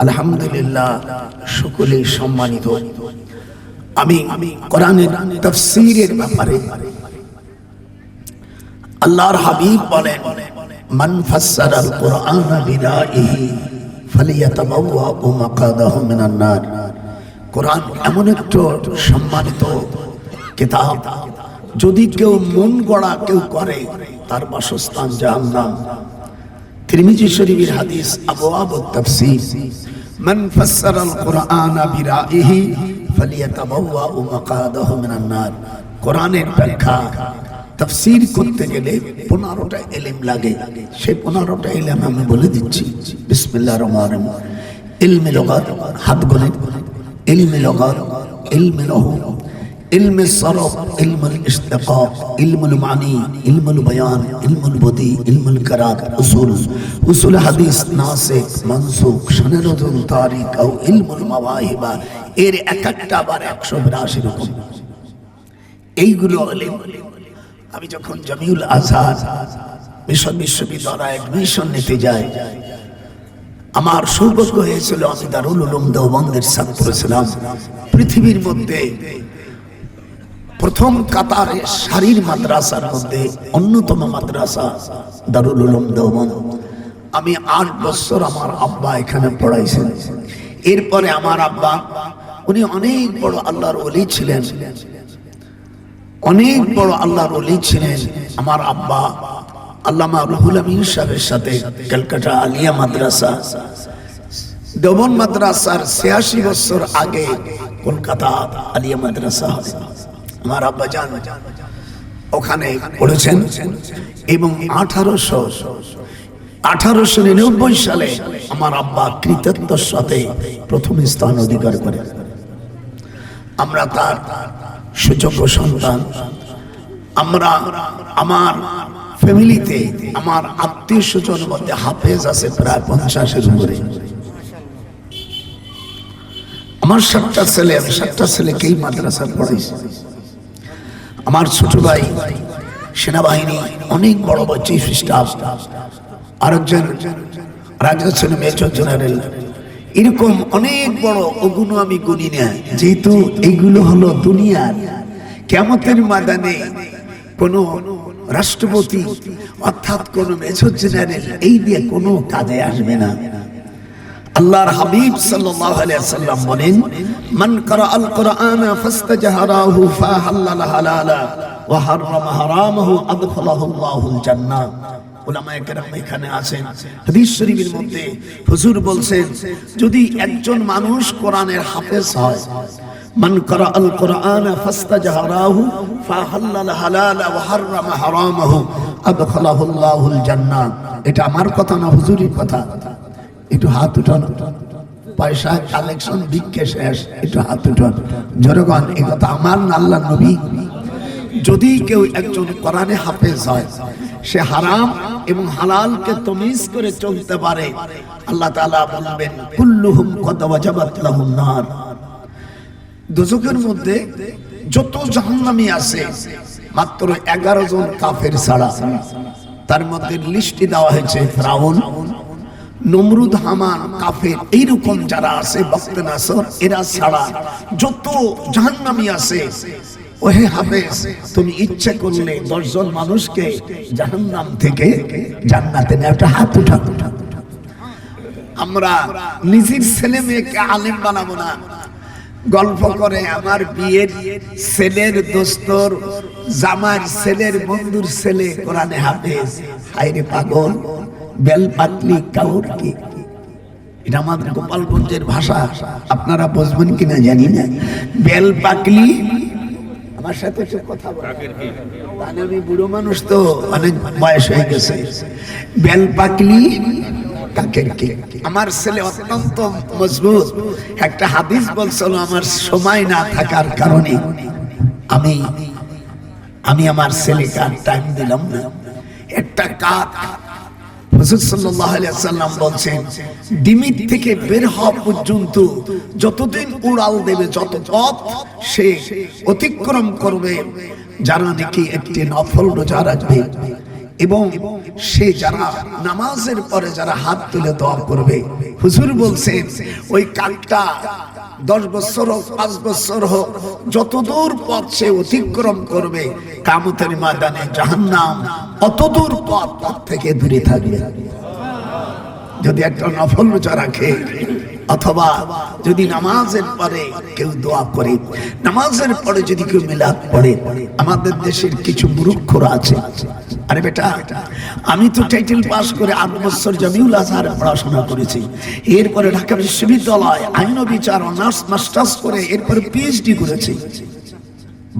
আলহামদুলিল্লাহ, সকলেই সম্মানিত। আমি কোরআনের তাফসীরের ব্যাপারে আল্লাহর হাবিব বলেন, মান ফাসসারাল কুরআনা বিরাইহি ফালিয়াতাবাওয়া মাকাদাহু মিনান নার। কোরআন এমন একটা সম্মানিত কিতাব, যদি কেউ মন গড়া কেউ করে তার বাসস্থান জাহান্নাম। তিরমিজি শরীফের হাদিস, আবওয়াবুত তাফসীর, মান ফাসসারাল কুরআনা বিরাইহি ফালিয়াতাবাওয়া মাকাদাহু মিনান নার। কোরআনের ব্যাখ্যা তাফসীর করতে গেলে 15টা ইলম লাগে। সেই 15টা ইলম আমি বলে দিচ্ছি। বিসমিল্লাহির রহমানির রহিম। ইলমে লুগাত, হাত গোনেন। ইলমে লুগাত, ইলমে নাহু, ইলমে সরফ, ইলমুল ইশতিকাক, ইলমুল মানি, ইলমুল বয়ান, ইলমুল বদি, ইলমুল কিরাত, উসুল হাদিস, নাসিখ মানসুখ, সনদুল তারিখ ও ইলমুল মাওয়াহিবা। এর এক একটা আবার 182 রকম। এইগুলো ইলম আমি যখন জামিউল আজহার মিশন বিশ্ববিদ্যালয়ে অ্যাডমিশন নিতে যাই, আমার সৌভাগ্য হয়েছিল আমি দারুল উলুম দেওবন্দের ছাত্র ছিলাম। পৃথিবীর মধ্যে প্রথম কাতারে সারির মাদ্রাসার মধ্যে অন্যতম মাদ্রাসা দারুল উলুম দেওবন্দ। আমি 8 বছর আমার আব্বা এখানে পড়াইছেন। এরপরে আমার আব্বা, উনি অনেক বড় আল্লাহর ওলি ছিলেন, অনেক বড় আল্লাহর ওলি ছিলেন। আমার আব্বা আল্লামা রুহুল আমিন সাহেবের সাথে কলকাতা আলিয়া মাদ্রাসা, দেওবন্দ মাদ্রাসার 86 বছর আগে কলকাতা আলিয়া মাদ্রাসা হয়। আমার আব্বা জান ওখানে পড়েছেন এবং 1899 সালে আমার আব্বা কৃতিত্বের সাথে প্রথম স্থান অধিকার করেন। আমরা তার সুযোগ্য সন্তান। আমরা আমার ফ্যামিলিতে আমার আত্মীয় স্বজনের মধ্যে হাফেজ আছে প্রায় 50-এর উপরে। আমার 7টা ছেলে, আমি 7টা ছেলেকেই মাদ্রাসা পড়াইছি। আমার ছোট ভাই সেনাবাহিনী অনেক বড় বড় চিফ স্টাফ, আরেকজন ছিল মেজর জেনারেল। এরকম অনেক বড়, ওগুলো আমি গুনি না, যেহেতু এইগুলো হলো দুনিয়ার। কিয়ামতের ময়দানে কোন রাষ্ট্রপতি অর্থাৎ কোন মেজর জেনারেল এই দিয়ে কোনো কাজে আসবে না। আল্লাহর হাবিব সাল্লাল্লাহু আলাইহি ওয়াসাল্লাম বলেন, মান ক্বারাআল কুরআনা ফাস্তাজহারাহু ফাহাল্লাল হালালা ওয়া হারামা হারামাহু আদখালাহু আল্লাহুল জান্নাহ। উলামায়ে কেরাম এখানে আছেন। হাদিস শরীফের মধ্যে হুজুর বলছেন, যদি একজন মানুষ কোরআনের হাফেজ হয়, মান ক্বারাআল কুরআনা ফাস্তাজহারাহু ফাহাল্লাল হালালা ওয়া হারামা হারামাহু আদখালাহু আল্লাহুল জান্নাহ। এটা আমার কথা না, হুজুরের কথা। একটু হাত উঠান। পয়সা কালেকশন বিক্কে শেষ, একটু হাত উঠান। জনগণ, এই কথা আমার না, আল্লাহর নবী। যদি কেউ একজন কোরআনে হাফেজ হয়, সে হারাম এবং হালালকে তামিজ করে চলতে পারে, আল্লাহ তাআলা বলবেন, কুল্লুহুম কদ ওয়াজাবাত লাহুন নার। দোজখের মধ্যে যত জাহান্নামী আছে মাত্র 11 জন কাফের ছাড়া। তার মধ্যে লিস্টে দেওয়া হয়েছে ফিরাউন, নমরুদ, হামান, কাফের, এইরকম যারা আছে, বখতে নাসর, এরা ছাড়া যত জাহান্নামী আছে, ওহে হাফেজ, তুমি ইচ্ছা করলে 10 জন মানুষকে জাহান্নাম থেকে জান্নাতে নেওয়ার একটা হাত উঠা। আমরা নিজের ছেলে মেয়েকে আলেম বানাবো না। গল্প করে আমার বিয়ের ছেলের দোস্তর জামার ছেলের বন্ধুর ছেলে কোরআনে হাফেজ। হায়রে পাগল, বেল পাতলি কাউর কি। এটা আমাদের গোপালগঞ্জের ভাষা, আপনারা বুঝবেন কিনা জানি না। বেল পাকলি, আমার সাথে একটু কথা বলে, আমি বুড়ো মানুষ তো, অনেক বয়স হয়ে গেছে। বেল পাকলি কাকের কি। আমার ছেলে অত্যন্ত মজবুত। একটা হাদিস বলছিল, আমার সময় না থাকার কারণে আমি আমার ছেলেকে আর টাইম দিলাম না। একটা কাক, হুজুর সাল্লাল্লাহু আলাইহি ওয়াসাল্লাম বলছেন, ডিমির থেকে বের হওয়া পর্যন্ত যতদিন উড়াল দেবে, যত পথ সে অতিক্রম করবে, যারা নাকি একটি নফল রোজা রাখবে, এবং সে যারা নামাজের পরে যারা হাত তুলে দোয়া করবে, হুজুর বলছেন ওই কাকটা 10 বছর হোক 5 বছর হোক যতদূর পথ সে অতিক্রম করবে, কিয়ামতের ময়দানে জাহান্নাম অতদূর পথ থেকে দূরে থাকবে। যদি একটা নফল রোজা রাখে অথবা যদি নামাজের পরে কেউ দোয়া করে, নামাজের পরে যদি কেউ মিলাদ পড়ে। আমাদের দেশের কিছু মূর্খরা আছে, আরে বেটা আমি তো টাইটেল পাস করে 8 বছর জামিউল আজহারে পড়াশোনা করেছি, এরপরে ঢাকা বিশ্ববিদ্যালয় আইন বিচার অনার্স মাস্টার্স করে এরপরে পিএইচডি করেছি,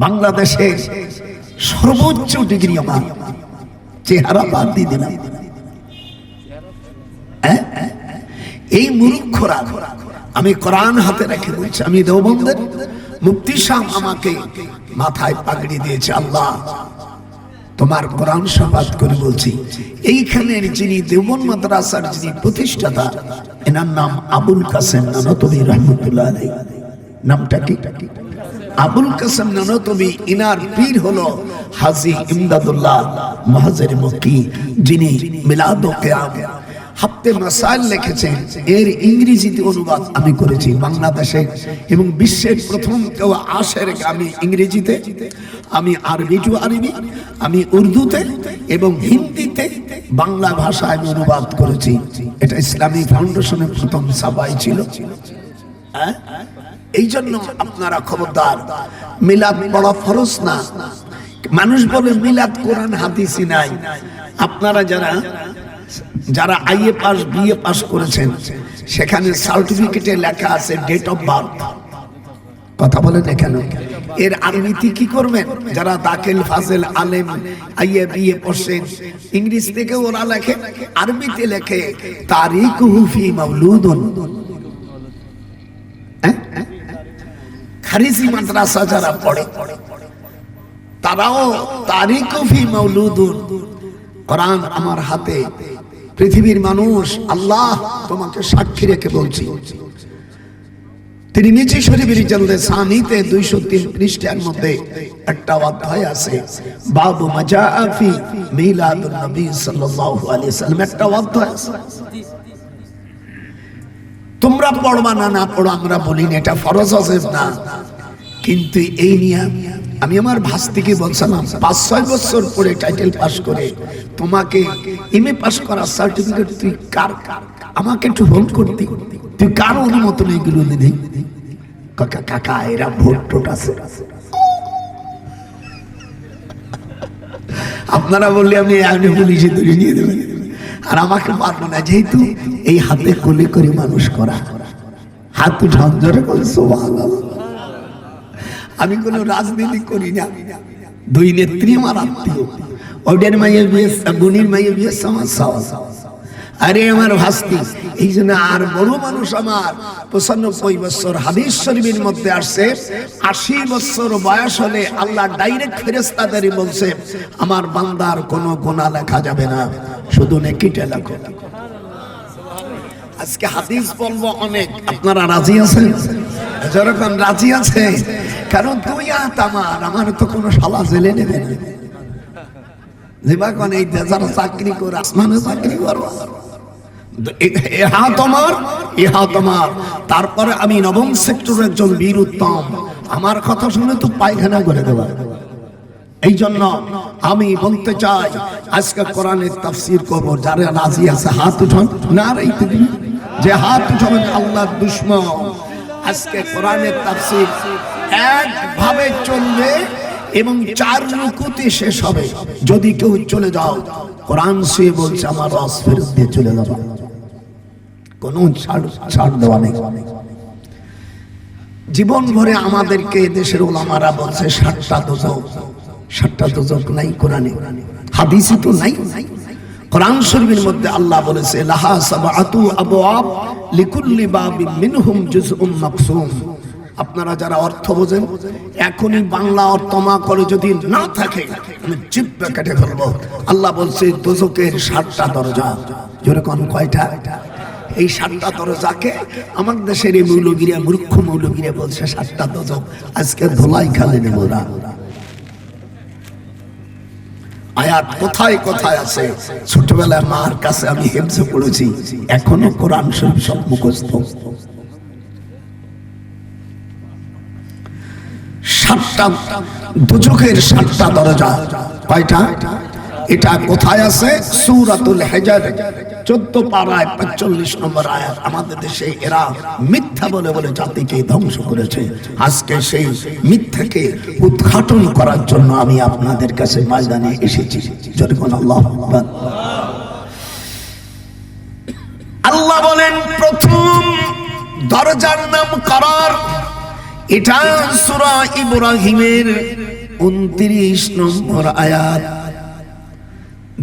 বাংলাদেশের সর্বোচ্চ ডিগ্রি আমার, চেহারা বাদ দিয়ে দিলাম। এই মূর্খরা, আমি কোরআন হাতে রেখে বলছি, আমি দেওবন্দের মুফতি সাহেব আমাকে মাথায় পাগড়ি দিয়েছে, আল্লাহ তোমার কোরআন শপথ করে বলছি, এইখানের যিনি দেওবন্দ মাদ্রাসার যিনি প্রতিষ্ঠাতা, এনার নাম আবুল কাসেম নানতবী রহমতুল্লাহ আলাইহি। নামটা কি? আবুল কাসেম নানতবী। ইনার পীর হলো হাজী ইমদাদুল্লাহ মুহাজির মক্কি, যিনি মিলাদ ও কিয়াম হাফতে মাসাইল লিখেছেন। এর ইংরেজিতে অনুবাদ আমি করেছি বাংলাদেশে, এবং বিশ্বের প্রথম কেউ আসের আমি ইংরেজিতে, আমি আরবি, আমি উর্দুতে এবং হিন্দিতে বাংলা ভাষায় আমি অনুবাদ করেছি। এটা ইসলামী ফাউন্ডেশনের প্রথম ছাপাই ছিল। এই জন্য আপনারা খবরদার, মিলাদ বড় ফরজ না। মানুষ বলে মিলাদ কোরআন হাদিসই নাই। আপনারা যারা আইএ পাস বিএ পাস করেছেন, সেখানে সার্টিফিকেটে লেখা আছে ডেট অফ বার্থ। কথা বলেন কেন? এর আরবিতে কি করবেন? যারা দাখিল ফাজিল আলেম আইএ বিএ পড়ছেন, ইংরেজি থেকে ওরা লেখে, আরবিতে লেখে তারিকুহু ফি মাউলুদুন। খারিজি মাদ্রাসা যারা পড়ে তারাও তারিকুহু ফি মাউলুদুন। কোরআন আমার হাতে, পৃথিবীর মানুষ, আল্লাহ তোমাকে সাক্ষী রেখে বলছি, তিরমিজি শরীফের জলদে সানিতে 203 পৃষ্ঠার মধ্যে একটা অধ্যায় আছে, বাবু মাজা ফি মিলাদুন নবী সাল্লাল্লাহু আলাইহি সাল্লাম, একটা অধ্যায় আছে। তোমরা পড়বা না পড়ো আমরা বলি না, এটা ফরজ ওয়াজিব না, কিন্তু এই নিয়ে আমি আমার ভাস্তিকে বলছিলাম 5-6 বছর পরে টাইটেল পাস করে তোমাকে এমএ পাস করার সার্টিফিকেট তুই কার, আমাকে একটু ভোট করতে, তুই কার অনুমতি এগুলো দিলি? কাকা এরা ভোট টোট আছে। আপনারা বললে আমি পুলিশে ধরে নিয়ে দেবেন, আর আমাকে পারবো না, যেহেতু এই হাতে কোলে করে মানুষ করা, হাত ঝঞ্ঝরে করে সুবহানাল্লাহ। আমি কোন রাজনীতি করি না, 2 নেত্রী আমার আত্মীয়, ওদের মাইয়ের বিয়ে, বোনের মাইয়ের বিয়ে আমার সাওয়া, আরে আমার ভাস্তি। এই জন্য আর বড় মানুষ আমার 95 বছর, হাদিস শরীফের মধ্যে আসছে 80 বছর বয়স হলে আল্লাহ ডাইরেক্ট ফেরেশতাদেরই বলছে, আমার বান্দার কোনো গুনাহ লেখা যাবে না, শুধু নেকিটা লেখো। আজকে হাদিস বলবো অনেক, আপনারা রাজি আছেন? যখন রাজি আছে, কারণ তুই আমার তো কোনো শালা জেলে নেবে না, যেবাখন এই যারা চাকরি করে আসমানে চাকরি করবো, তোমার। তারপরে আমি 9ম সেক্টরের একজন বীর উত্তম, আমার কথা শুনে তো পায়খানা করে দেওয়া। এই জন্য আমি বলতে চাই, আজকে কোরআনের তাফসীর করব, যারা রাজি আছে হাত উঠান, না রাইতে দিন, যে হাত উঠাবেন আল্লাহর দুশমন। আজকে কোরআনের তাফসীর একভাবে চলবে এবং 4 রুকুতে শেষ হবে। যদি কেউ চলে যাও, কোরআন শুয়ে বলছে আমার রস ফেরত দিয়ে চলে যাবে, কোনো ছাড় দেওয়া নেই। জীবন ভরে আমাদেরকে দেশের ওলামারা বলছে 7টা দোজক নাই কোরআনে, হাদিসে তো নাই। কোরআন শরীফের মধ্যে আল্লাহ বলেছে লাহা সাবআতু আবওয়াব লিকুল্লি বাবিন মিনহুম জুজউম মাকসুম। আপনারা যারা অর্থ বোঝেন, এখনই বাংলা অর্থমা করে যদি না থাকে আমি জিহ্বা কেটে ফেলবো। আল্লাহ বলছে দোজকের 7টা দরজা। যেরকম কয়টা? এই 7টা দরজাকে আমার দেশের এই মৌলবীরা, মূর্খ মৌলবীরা বলছে 7টা দোজক। আজকে ধোলাই খালে নেব না। আয়াত কোথায় কোথায় আছে। ছোটবেলায় মার কাছে আমি হেফজ পড়েছি, এখনো কোরআন শরীফ সব মুখস্থ। 7টা দুজখের 7টা দরজা, কয়টা? এটা কোথায় আছে? সূরাতুল হিজর 14 পারায় 45 নম্বর আয়াত। আমাদের দেশে এরা মিথ্যা বলে বলে জাতিকে ধ্বংস করেছে। আজকে সেই মিথ্যাকে উদ্ঘাটন করার জন্য আমি আপনাদের কাছে ময়দানে এসেছি। যখন আল্লাহু আকবার। আল্লাহ বলেন প্রথম দরজার নাম করার। এটা সূরা ইব্রাহিমের 29 নম্বর আয়াত।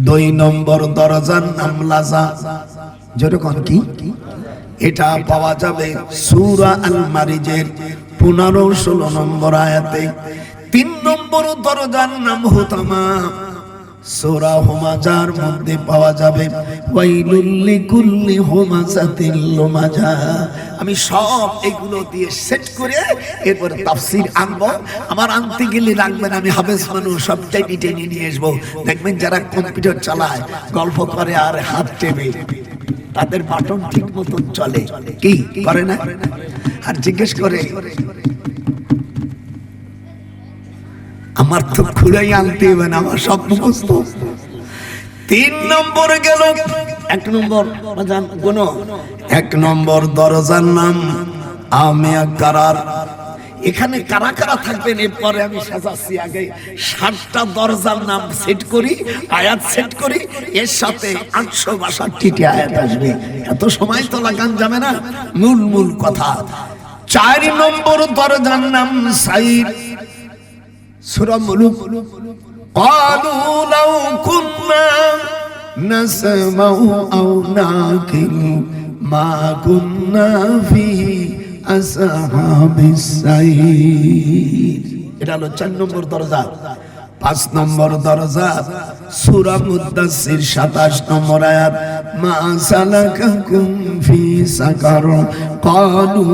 2 নম্বর দরজার নাম লাজা। যেরকম কি এটা পাওয়া যাবে সূরা আল মারিজের 15-16 নম্বর আয়াতে। 3 নম্বর দরজার নাম হুতামা, সূরা হুমাজার মধ্যে পাওয়া যাবে ওয়াইলুল লিকুল্লি হুমাজাতিল লুমাজা। আমি সব এগুলো দিয়ে সেট করে এরপর তাফসীর আনবো। আমার আনতে গেলে রাখবেন, আমি হাফেজ মানুষ, সবটাই টেনে নিয়ে আসবো। দেখবেন যারা কম্পিউটার চালায়, গল্প করে আর হাত টেনে, তাদের বাটন ঠিক মতন চলে, কি করে না? আর জিজ্ঞেস করে আমার তো খুঁড়াই আনতে হবে না, আমার সব মুখস্থ। 3 নম্বর গেল 1 নম্বর কোন 1 নম্বর দরজার নাম আমিয়া কারার। এখানে কারা কারা থাকবেন এরপরে আমি সাজাচ্ছি। আগে 7টা দরজার নাম সেট করি, আয়াত সেট করি, এর সাথে 862টি আয়াত আসবে। এত সময় তো লাগান যাবে না, মূল মূল কথা। 4 নম্বর দরজার নাম সাইর, সূরা মুলুক। ক্বালু লাউ কুন্না নাসমাউ আও নাকিল মা কুন্না ফি আসহাবিস সাইর। এটা হলো 4 নম্বর দরজা। 5 নম্বর দরজা সূরা মুদ্দাসসির 27 নম্বর আয়াত। মা সালাকাকুম ফি সাকার ক্বালু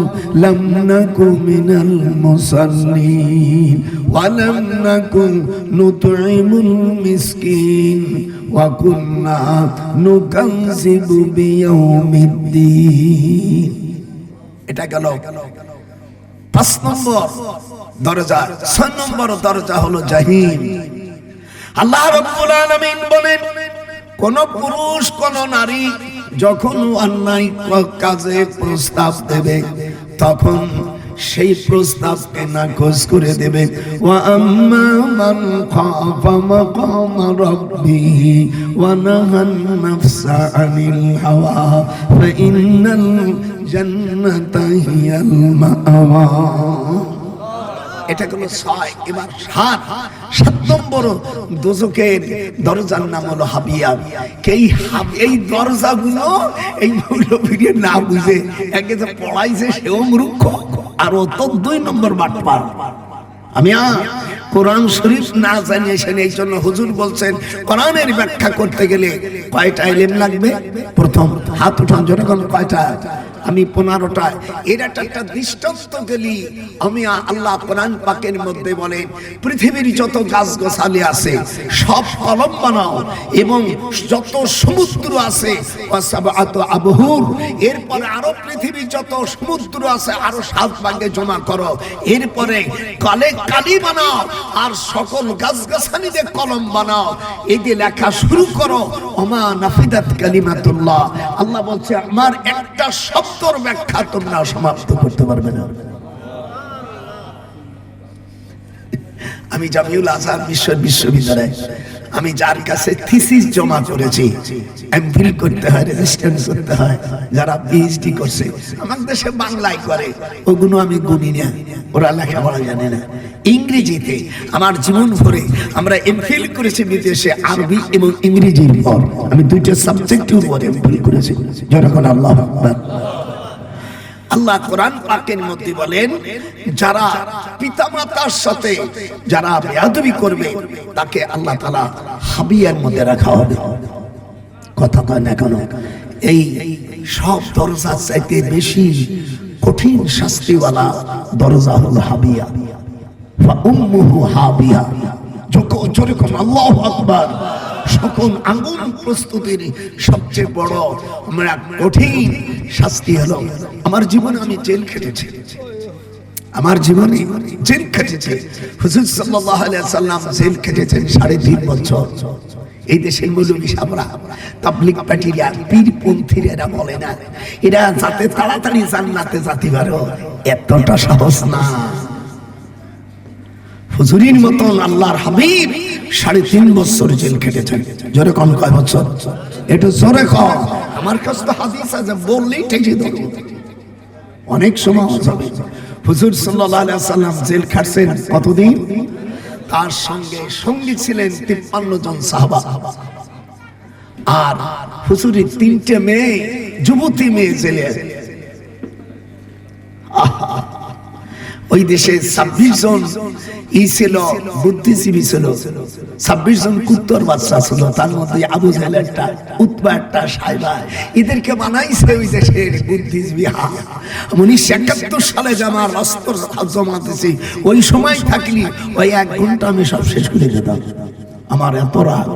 লাম নাকু মিনাল মুসাল্লিন ওয়া লাম নাকু নুতঈমুল মিসকিন ওয়া কুন্না নুকাযযিবু বিয়াউমিদ্দিন। এটা গেল 5 নম্বর দরজা। 6 নম্বর দরজা হলো জাহিম। আল্লাহ রাব্বুল আলামিন বলেন কোন পুরুষ কোন নারী যখন অন্যায় কাজে প্রস্তাব দেবে তখন সেই প্রস্তাবকে নাকচ করে দেবে। ওয়া আম্মা মান খাফা মাকাম রাব্বিহি ওয়া নাহান নাফসা আনিল হাওয়া ফা ইন্নাল জান্নাতা হিয়াল মাআওয়া। এটা হলো 6। এবার 7 নম্বর দোজখের দরজার নাম হলো হাবিয়া। এই দরজাগুলো এই মৌলবীরে না বুঝে একে যে পড়াইছে সেও মূর্খ, আর ও তো 2 নম্বর বাটপার। আমি কোরআন শরীফ না জানি এসেন, এই জন্য হুজুর বলছেন কোরআনের ব্যাখ্যা করতে গেলে কয়টা ইলম লাগবে? প্রথম হাত উঠান যখন কয়টা? আমি 15টা। এর একটা দৃষ্টান্ত গেলি আমি আল্লাহ কোরআন পাকের মধ্যে বলেন পৃথিবীর যত গাছগাছালি আছে সব কলম বানাও, এবং যত সমুদ্র আছে আবহুর, এরপরে আরো পৃথিবীর যত সমুদ্র আছে আরো 7 ভাগে জমা করো, এরপরে কালি বানাও আর সকল গাছগাছালি দিয়ে কলম বানাও, এই দিয়ে লেখা শুরু করো। ওমা নাফিদাত কালিমাতুল্লাহ। আল্লাহ বলছে আমার একটা শব্দর ব্যাখ্যা তোমরা সমাপ্ত করতে পারবে না। আমি জামিউল আজহার বিশ্ববিদ্যালয় আমি যার কাছে থিসিস জমা করেছি, এমফিল করতে হয়, রেজিস্ট্যান্স করতে হয়, যারা পিএইচডি করছে আমার দেশে বাংলায় করে, ওগুলো আমি গুনি না, ওরা লেখাপড়া জানে না। ইংরেজিতে আমার জীবন ভরে আমরা এমফিল করেছি বিদেশে, আরবি এবং ইংরেজির উপর। আমি 2টা সাবজেক্টের উপর এমফিল করেছি। যখন আল্লাহু আকবার। আল্লাহ কোরআন পাকের মধ্যে বলেন যারা পিতামাতার সাথে যারা বেয়াদবি করবে তাকে আল্লাহ তাআলা হাবিয়ার মধ্যে রাখা হবে। কথা কয় না কেন? এই সব দরজার চাইতে বেশি কঠিন শাস্তিওয়ালা দরজা হলো হাবিয়া। ফা উম্মুহু হাবিয়া। যেরকম আল্লাহু আকবার, সকল আগুন প্রস্তুতির সবচেয়ে বড় কঠিন শাস্তি হলো, আমার জীবনে আমি জেল খেটেছি, আমার জীবনে জেল খেটেছে। হুজুর সাল্লাল্লাহু আলাইহি ওয়াসাল্লাম জেল খেটেছেন 3.5 বছর। এই দেশের মৌলবী সাহেবরা, তাবলীগ পার্টিরা, পীরপন্থীরা এরা বলে না এরা যাতে তাড়াতাড়ি জান্নাতে যেতে পারো, এতটা সাহস না। হুজুরির মতন আল্লাহর হাবিব 3.5 বছর জেল খেটেছেন। জোরে কোন কয় বছর? একটু জোরে কর। আমার কাছে তো হাদিস আছে, বললেই ঠেকে দেব, অনেক সময় যাবে। হুজুর সাল্লাল্লাহু আলাইহি ওয়াসাল্লাম জেল খাটছেন কতদিন? তার সঙ্গে সঙ্গী ছিলেন 53 জন সাহাবা, আর হুজুরের 3টে মেয়ে, যুবতী মেয়ে জেলে। ওই দেশে 26 জন ছিল বুদ্ধিজীবী ছিল, 26 জন কুত্তর বাচ্চা ছিল, তার মধ্যে আবু জাহেল একটা, উতবা একটা, সাইবা, এদেরকে বানাইছে ওই দেশের বুদ্ধিজীবী। 1971 সালে আমার অস্ত্র জমা দিয়েছি, ওই সময় থাকলি ওই 1 ঘন্টা আমি সব শেষ করে যেতাম। আমার এত রাগ।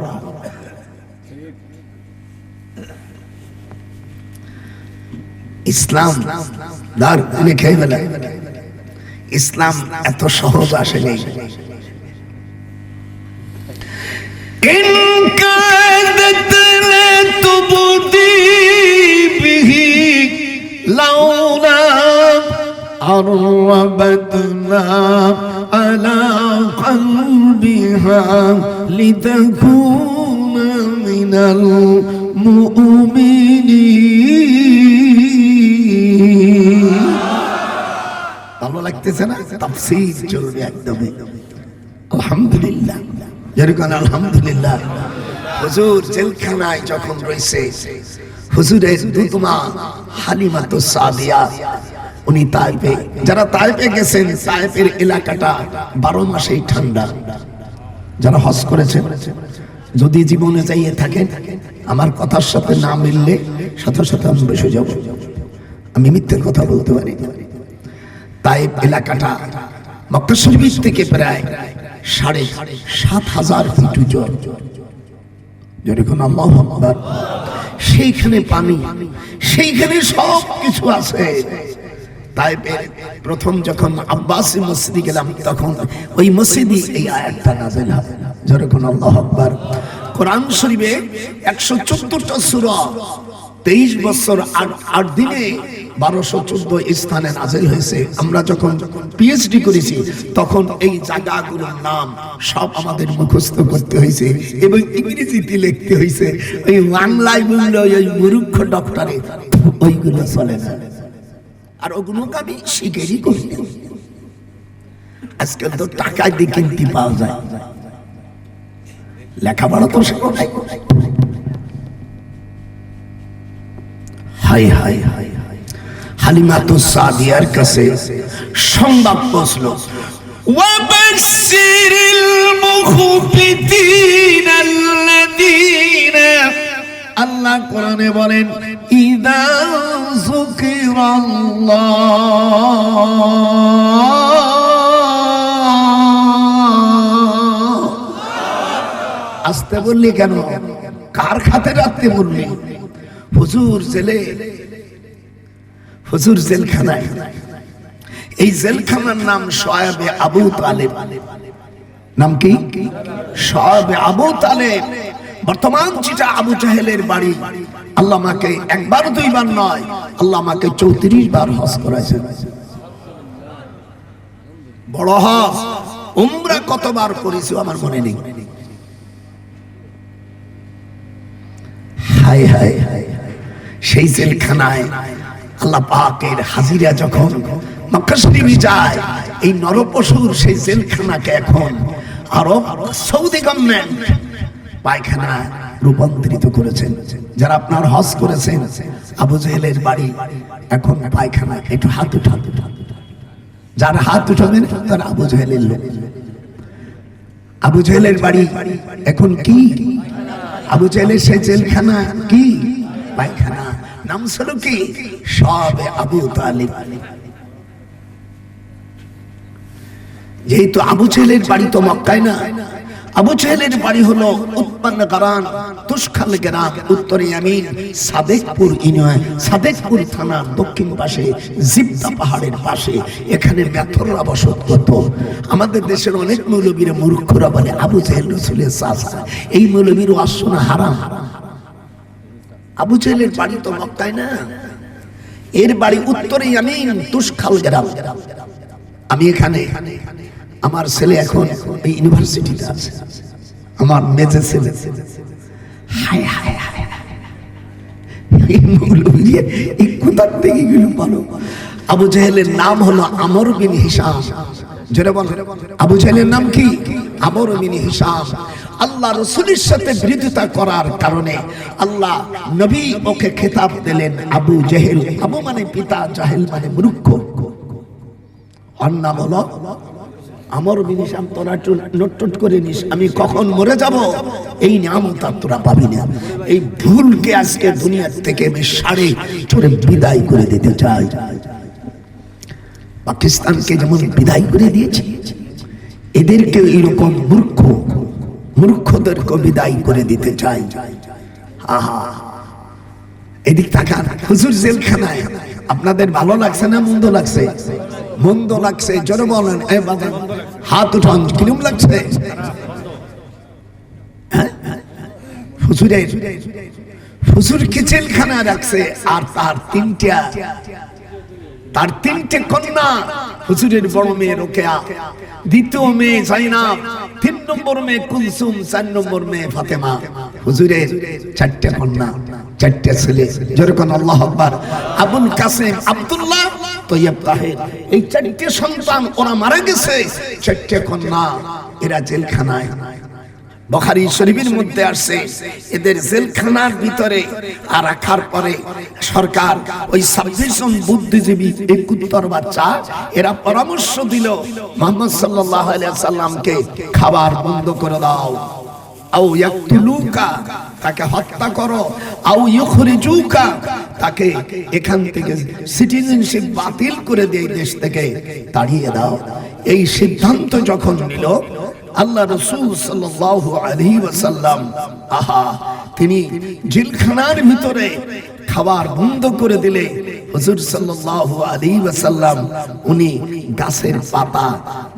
ইসলাম দার কিনে খেয়ে ফেলে, ইসলাম এত সহজ আসেনি। عربتنا على قلبها لتكون من المؤمنين। ভালো লাগতেছে না? তাফসীর চলবে একদমই। আলহামদুলিল্লাহ, যেরকম আলহামদুলিল্লাহ। হুজুর জেলখানায় যখন রয়েছে, হুজুরের দুধমা হালিমাতুস সাদিয়া, উনি তাইফে, যারা তাইফে গেছেন, তাইফের এলাকাটা 12 মাসেই ঠান্ডা। যারা হজ করেছেন, যদি জীবনে যাইয়ে থাকেন, আমার কথার সাথে না মিললে সাথে সাথে আমি বসে যাব, আমি মিথ্যে কথা বলতে পারি না। তাইফ এলাকাটা মক্কা শরীফ থেকে প্রায় 7,500 ফিট উঁচু। যেরকম আল্লাহু আকবার। সেইখানে পানি, সেইখানে সব কিছু আছে। তাইফের প্রথম যখন আব্বাসী মসজিদে গেলাম, তখন ওই মসজিদে এই আয়াতটা নাযিল হয়। যেরকম আল্লাহু আকবার। কোরআন শরীফে 114টা সূরা, 23 বছর 8 দিনে 1214 স্থানে নাযিল হয়েছে। আমরা যখন পিএইচডি করেছি, তখন এই জায়গাগুলোর নাম সব আমাদের মুখস্থ করতে হয়েছে এবং ইংরেজিতে লিখতে হয়েছে। ওই বাংলায় বললে ওই মূর্খ ডক্টরে ওইগুলো চলে না, আর ওগুলো আমি শিখেই করি। আজকাল তো টাকা দিয়ে কিনতে পাওয়া যায়, লেখাপড়া তো শেখো নাই। হাই হাই হাই, হালিমাতুস সাদিয়ার কাছে সংবাদ পৌঁছলো, ওয়াবাশশিরিল মুখবিতিনা আল্লাযীনা, আল্লাহ কোরআনে বলেন, ইযা যুকিরাল্লাহ। আসতে বললি কেন? কার খাতে রাখতে বললি? হুজুর জেলে, হুজুর জেলখানায়। এই জেলখানার নাম শোয়েব আবু তালেব। নাম কি? শোয়েব আবু তালেব। বর্তমান যেটা আবু জাহেলের বাড়ি। আল্লাহ আমাকে 1 বার 2 বার নয়, আল্লাহ আমাকে 34 বার হজ করাইছেন। বড় হজ, উমরা কতবার করেছি আমার মনে নেই। হায় হায় হায়, সেই জেলখানায় আল্লাহ পাকের হাজিরা যখন মক্কা শরীফে যায়, এই নরপশুর সেই জেলখানাকে এখন আরব সৌদি গভর্নমেন্ট পায়খানা রূপান্তরিত করেছেন। যারা আপনার হজ করেছেন, আবু জাহেলের বাড়ি এখন পায়খানা। একটু হাত উঠান, যার হাত উঠাবেন তার আবু জাহেলের লোক। আবু জাহেলের বাড়ি এখন কি? আবু জাহেলের সেই জেলখানা কি? পায়খানা। নাম ছিল কি? শোয়েব আবু তালেব। যেহেতু আবু জাহেলের বাড়ি তো মক্কায় না, আবু জেহেলের বাড়ি হলো উৎপন্ন গারান তুষখাল গ্রাম, উত্তরে ইয়ামিন, সাদেকপুর ইউনিয়ন, সাদেকপুর থানার দক্ষিণ পাশে জিবদা পাহাড়ের পাশে। এখানে মেথররা বসত করত। আমাদের দেশের অনেক মৌলবীরা মূর্খরা বলে আবু জেহেল রাসূলের চাচা। এই মৌলবীর ওয়াজ শোনা হারাম। আবু জেহেলের বাড়ি তো মক্কায় না, এর বাড়ি উত্তরে ইয়ামিন, তুষখাল গ্রাম। আমি এখানে, আমার ছেলে এখন এই ইউনিভার্সিটিতে আছে, আমার মেজে ছেলে। হায় হায় হায়, এই মৌলবী এই কোথার থেকে গেল বলো? আবু জেহেলের নাম হলো আমর বিন হিশাম। জোরে বল, আবু জেহেলের নাম কি? আমর বিন হিশাম। আল্লাহ রাসূলের সাথে বিরোধিতা করার কারণে আল্লাহ নবী ওকে খেতাব দিলেন আবু জেহেল। আবু মানে পিতা, জাহেল মানে মূর্খ। ওর নাম হলো আমর বিন হিশাম। তোরা নোট করে নিস, আমি কখন মরে যাব এই নিয়ামত আর তোরা পাবি না। এই ভুলকে আজকে দুনিয়া থেকে আমি সাড়ে চড়ে বিদায় করে দিতে চাই। পাকিস্তানকে যেমন বিদায় করে দিয়েছি, এদেরকে এইরকম মূর্খদেরকে বিদায় করে দিতে চাই। আহা, এদিক তাকান, হুজুর জেলখানায়। আপনাদের ভালো লাগছে না মন্দ লাগছে? মন্দ লাগছে, জোরে বলেন। হাত উঠান, কিরম লাগছে? হুজুরকে জেলখানায় রাখছে, আর তার তিনটে কন্যা। হুজুরের বড় মেয়ে রোকেয়া, দ্বিতীয় মেয়ে জাইনাব, 3 নম্বর মেয়ে কুলসুম, 4 নম্বর মেয়ে ফাতেমা। হুজুরের 4টে কন্যা, 4টে ছেলে। যেরকম আল্লাহু আকবার। আবুল কাসেম, আব্দুল্লাহ, তৈয়ব, তাহের, এই 4টে সন্তান ওরা মারা গেছে। 4টে কন্যা, এরা জেলখানায়। বুখারী শরীফের মধ্যে আসছে, এদের জেলখানার ভিতরে আর রাখার পরে সরকার ওই 26 জন বুদ্ধিজীবী, 71 বাচ্চা, এরা পরামর্শ দিল মুহাম্মদ সাল্লাল্লাহু আলাইহি ওয়াসাল্লামকে খাবার বন্ধ করে দাও, আও ইয়াকতুলুকা, তাকে হত্যা করো, আও ইউখরিজুকা, তাকে এখান থেকে সিটিজেনশিপ বাতিল করে দিয়ে দেশ থেকে তাড়িয়ে দাও। এই সিদ্ধান্ত যখন নিল আল্লাহ রাসূল সাল্লাল্লাহু আলাইহি ওয়াসাল্লাম, আহা, তিনি জেলখানার ভিতরে খাবার বন্ধ করে দিলে হুজুর সাল্লাল্লাহু আলাইহি ওয়াসাল্লাম উনি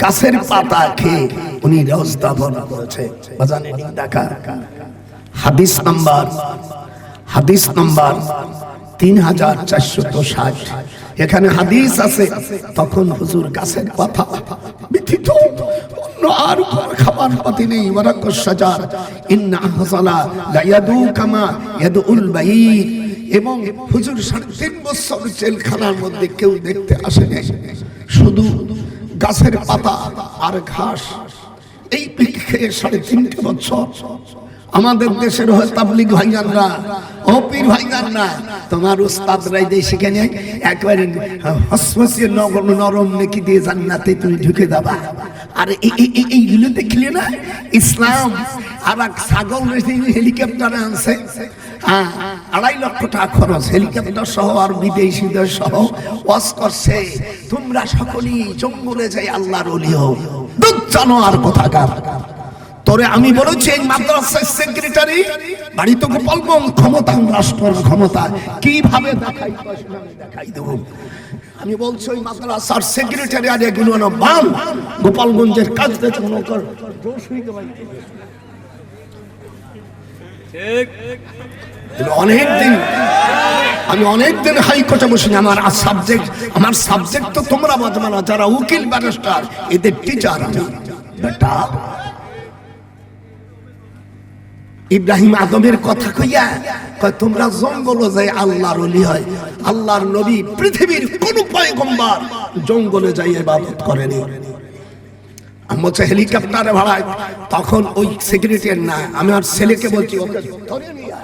গাছের পাতা খেয়ে উনি রোজ দাফন করেছে। বাজানে দেখা হাদিস নাম্বার 3460। এখানে হাদিস আছে, তখন হুজুর গাছের পাতা ব্যতীত অন্য আর কোনো খাবার পাতি নেই। ওয়ারাকুশ শাজার ইন্না আহসালা লা ইয়াদু কামা ইয়াদুল বাইত। এবং হুজুর 3.5 বছর জেলখানার মধ্যে কেউ দেখতে আসেনি, শুধু গাছের পাতা আর ঘাস, এই খেয়ে 3.5 বছর। আমাদের দেশের হয় তাবলিগ ভাইজানরা, ও পীর ভাইজানরা, তোমার উস্তাদরাই দিয়ে শিখে নেয় একবারে হসমসিয়ে নরম নেকি দিয়ে জান্নাতে তুমি ঢুকে যাবা। আর এইগুলো দেখলে না ইসলাম। আর ছাগল হেলিকপ্টারে আনছে, 2.5 লক্ষ টাকা খরচ, হেলিকপ্টার সহ আর বিদেশিদের সহ ওয়াজ করছে, তোমরা সকলেই জঙ্গলে যাই আল্লাহর ওলি হও। জানো আর কোথাকার তোরে আমি বলেছি, এই মাদ্রাসার সেক্রেটারি বাড়ি তো গোপালগঞ্জ, ক্ষমতা রাষ্ট্রের ক্ষমতা কিভাবে দেখাই দেবো। আমি বলছি ওই মাদ্রাসার সেক্রেটারি আর এগুলো না বাম গোপালগঞ্জের কাজ দেখে মনে কর আমি অনেকদিন হাইকোর্টে বসিনি। আমার সাবজেক্ট তো তোমরা বদমানা যারা উকিল ব্যারিস্টার, এদের টিচার আমি। বেটা ইব্রাহিম আদমের কথা কইয়া কয় তোমরা জঙ্গলে যাই আল্লাহর ওলি হয়। আল্লাহর নবী পৃথিবীর কোন পয়গম্বর জঙ্গলে যাই ইবাদত করেনি। আমি হচ্ছে হেলিকপ্টারে ভাড়ায়, তখন ওই সেক্রেটারি না, আমি আর ছেলেকে বলছি ওকে ধরে নিয়ে